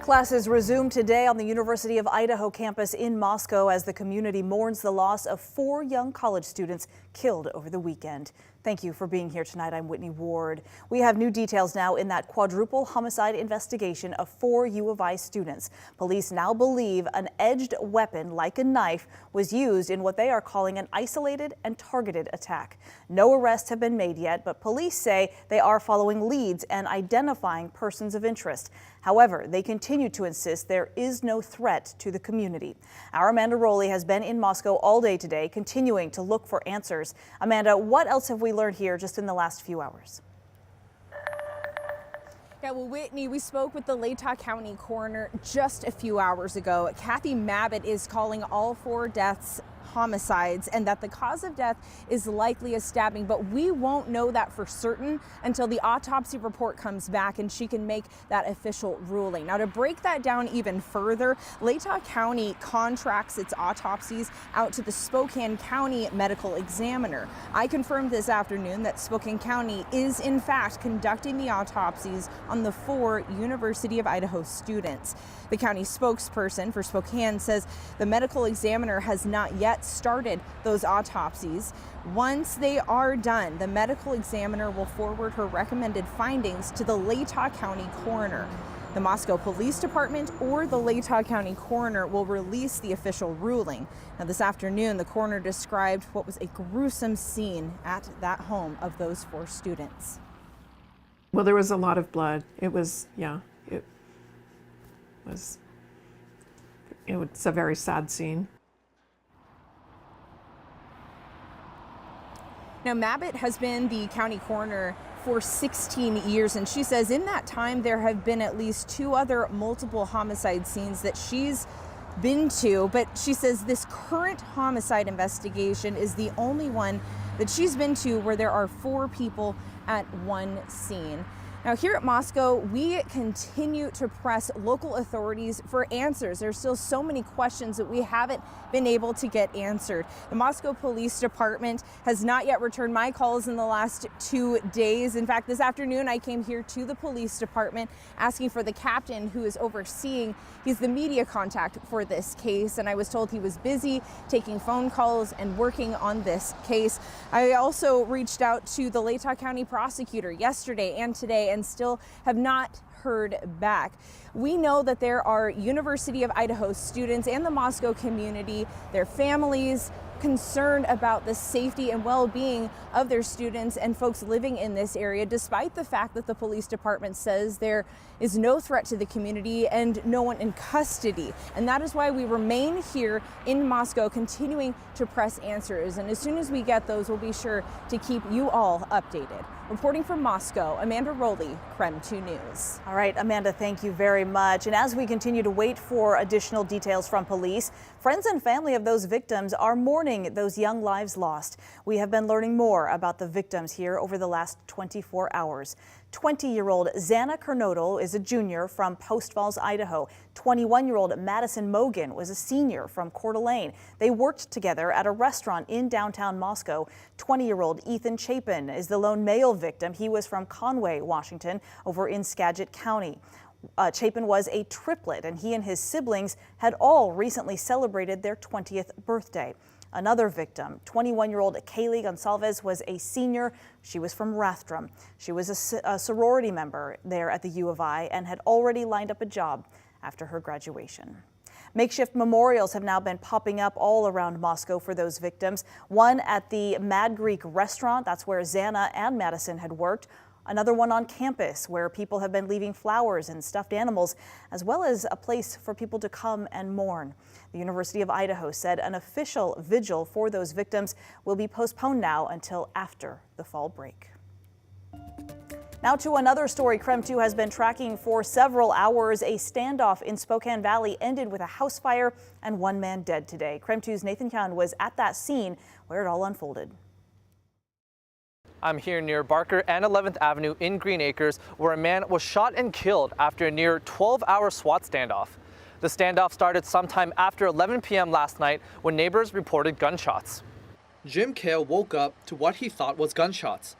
Classes resume today on the University of Idaho campus in Moscow as the community mourns the loss of 4 young college students killed over the weekend. Thank you for being here tonight. I'm Whitney Ward. We have new details now in that quadruple homicide investigation of 4 U of I students. Police now believe an edged weapon like a knife was used in what they are calling an isolated and targeted attack. No arrests have been made yet, but police say they are following leads and identifying persons of interest. However, they continue to insist there is no threat to the community. Our Amanda Rowley has been in Moscow all day today, continuing to look for answers. Amanda, what else have we learned here just in the last few hours? Yeah, well, Whitney, we spoke with the Latah County coroner just a few hours ago. Kathy Mabbitt is calling all 4 deaths homicides and that the cause of death is likely a stabbing, but we won't know that for certain until the autopsy report comes back and she can make that official ruling. Now, to break that down even further, Latah County contracts its autopsies out to the Spokane County medical examiner. I confirmed this afternoon that Spokane County is in fact conducting the autopsies on the 4 University of Idaho students. The county spokesperson for Spokane says the medical examiner has not yet started those autopsies. Once they are done, the medical examiner will forward her recommended findings to the Latah County coroner. The Moscow Police Department or the Latah County coroner will release the official ruling. Now, this afternoon, the coroner described what was a gruesome scene at that home of those 4 students. Well, there was a lot of blood. It's a very sad scene. Now, Mabbitt has been the county coroner for 16 years, and she says in that time there have been at least 2 other multiple homicide scenes that she's been to, but she says this current homicide investigation is the only one that she's been to where there are 4 people at one scene. Now, here at Moscow, we continue to press local authorities for answers. There's still so many questions that we haven't been able to get answered. The Moscow Police Department has not yet returned my calls in the last 2 days. In fact, this afternoon, I came here to the police department asking for the captain who is overseeing. He's the media contact for this case, and I was told he was busy taking phone calls and working on this case. I also reached out to the Latah County prosecutor yesterday and today, and still have not heard back. We know that there are University of Idaho students and the Moscow community, their families, concerned about the safety and well-being of their students and folks living in this area, despite the fact that the police department says there is no threat to the community and no one in custody. And that is why we remain here in Moscow, continuing to press answers. And as soon as we get those, we'll be sure to keep you all updated. Reporting from Moscow, Amanda Rowley, KREM 2 News. All right, Amanda, thank you very much. And as we continue to wait for additional details from police, friends and family of those victims are mourning those young lives lost. We have been learning more about the victims here over the last 24 hours. 20-year-old Xana Kernodle is a junior from Post Falls, Idaho. 21-year-old Madison Mogan was a senior from Coeur d'Alene. They worked together at a restaurant in downtown Moscow. 20-year-old Ethan Chapin is the lone male victim. He was from Conway, Washington, over in Skagit County. Chapin was a triplet, and he and his siblings had all recently celebrated their 20th birthday. Another victim, 21-year-old Kaylee Gonsalves, was a senior. She was from Rathdrum. She was a sorority member there at the U of I and had already lined up a job after her graduation. Makeshift memorials have now been popping up all around Moscow for those victims. One at the Mad Greek restaurant, that's where Xana and Madison had worked. Another one on campus where people have been leaving flowers and stuffed animals, as well as a place for people to come and mourn. The University of Idaho said an official vigil for those victims will be postponed now until after the fall break. Now to another story KREM 2 has been tracking for several hours. A standoff in Spokane Valley ended with a house fire and 1 man dead today. KREM 2's Nathan Cowan was at that scene where it all unfolded. I'm here near Barker and 11th Avenue in Green Acres, where a man was shot and killed after a near 12-hour SWAT standoff. The standoff started sometime after 11 p.m. last night when neighbors reported gunshots. Jim Kale woke up to what he thought was gunshots.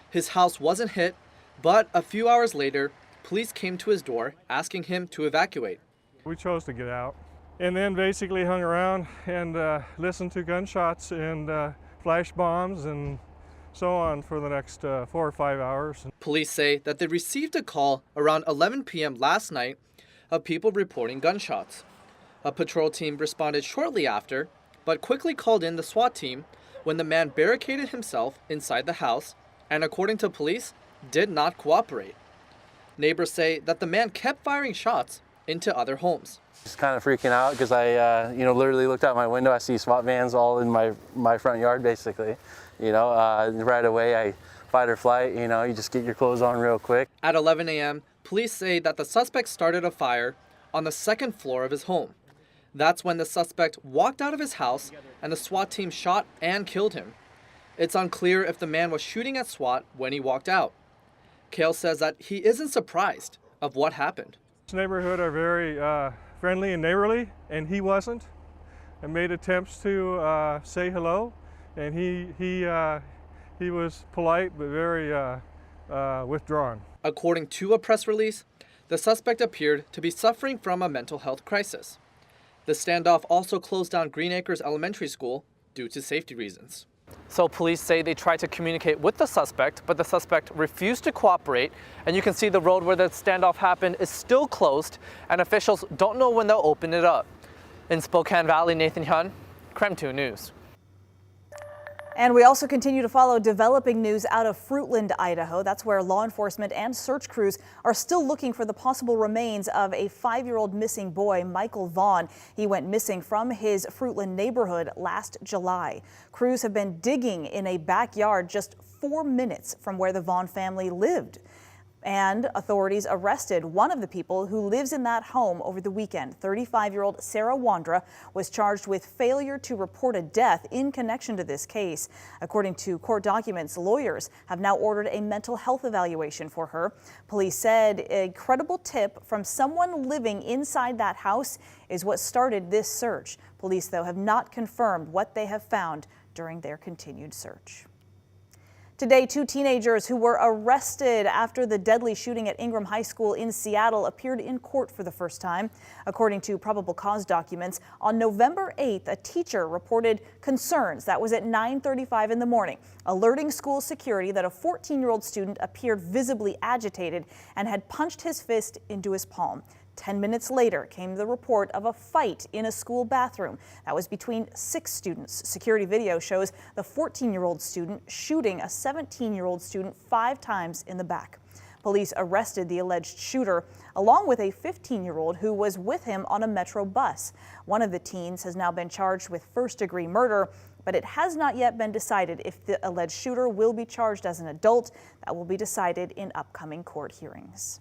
His house wasn't hit, but a few hours later, police came to his door asking him to evacuate. We chose to get out and then basically hung around and listened to gunshots and flash bombs and so on for the next 4 or 5 hours. Police say that they received a call around 11 p.m. last night of people reporting gunshots. A patrol team responded shortly after, but quickly called in the SWAT team when the man barricaded himself inside the house and, according to police, did not cooperate. Neighbors say that the man kept firing shots into other homes. Just kind of freaking out because I, literally looked out my window. I see SWAT vans all in my front yard, basically. Right away, I fight or flight. You just get your clothes on real quick. At 11 a.m., police say that the suspect started a fire on the second floor of his home. That's when the suspect walked out of his house and the SWAT team shot and killed him. It's unclear if the man was shooting at SWAT when he walked out. Cale says that he isn't surprised of what happened. This neighborhood are very friendly and neighborly, and he wasn't, and made attempts to say hello, and he was polite but very withdrawn. According to a press release, the suspect appeared to be suffering from a mental health crisis. The standoff also closed down Green Acres Elementary School due to safety reasons. So police say they tried to communicate with the suspect, but the suspect refused to cooperate. And you can see the road where the standoff happened is still closed, and officials don't know when they'll open it up. In Spokane Valley, Nathan Hyun, KREM 2 News. And we also continue to follow developing news out of Fruitland, Idaho. That's where law enforcement and search crews are still looking for the possible remains of a 5-year-old missing boy, Michael Vaughn. He went missing from his Fruitland neighborhood last July. Crews have been digging in a backyard just 4 minutes from where the Vaughn family lived. And authorities arrested one of the people who lives in that home over the weekend. 35-year-old Sarah Wandra was charged with failure to report a death in connection to this case. According to court documents, lawyers have now ordered a mental health evaluation for her. Police said a credible tip from someone living inside that house is what started this search. Police, though, have not confirmed what they have found during their continued search. Today, 2 teenagers who were arrested after the deadly shooting at Ingram High School in Seattle appeared in court for the first time. According to probable cause documents, on November 8th, a teacher reported concerns. That was at 9:35 in the morning, alerting school security that a 14-year-old student appeared visibly agitated and had punched his fist into his palm. 10 minutes later came the report of a fight in a school bathroom. That was between 6 students. Security video shows the 14-year-old student shooting a 17-year-old student 5 times in the back. Police arrested the alleged shooter, along with a 15-year-old who was with him on a Metro bus. One of the teens has now been charged with first-degree murder, but it has not yet been decided if the alleged shooter will be charged as an adult. That will be decided in upcoming court hearings.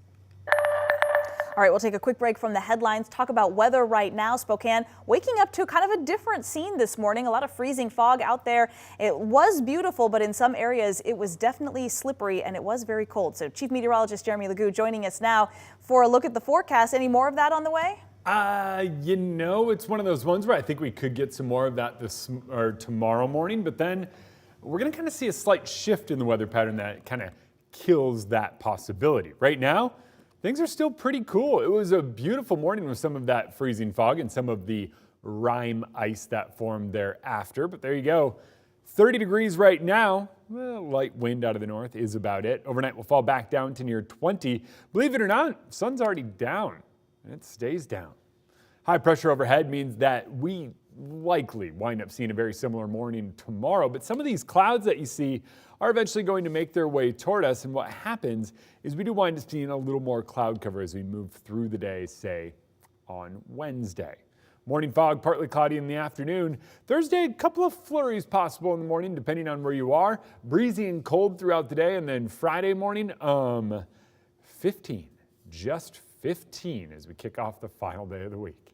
All right, we'll take a quick break from the headlines, talk about weather right now. Spokane waking up to kind of a different scene this morning. A lot of freezing fog out there. It was beautiful, but in some areas it was definitely slippery and it was very cold. So Chief Meteorologist Jeremy Legoo joining us now for a look at the forecast. Any more of that on the way? It's one of those ones where I think we could get some more of that tomorrow morning, but then we're going to kind of see a slight shift in the weather pattern that kind of kills that possibility. Right now, things are still pretty cool. It was a beautiful morning with some of that freezing fog and some of the rime ice that formed thereafter. But there you go. 30 degrees right now. Well, light wind out of the north is about it. Overnight will fall back down to near 20. Believe it or not, sun's already down. It stays down. High pressure overhead means that we likely wind up seeing a very similar morning tomorrow. But some of these clouds that you see are eventually going to make their way toward us. And what happens is we do wind up seeing a little more cloud cover as we move through the day, say, on Wednesday. Morning fog, partly cloudy in the afternoon. Thursday, a couple of flurries possible in the morning, depending on where you are. Breezy and cold throughout the day. And then Friday morning, 15, just 15 as we kick off the final day of the week.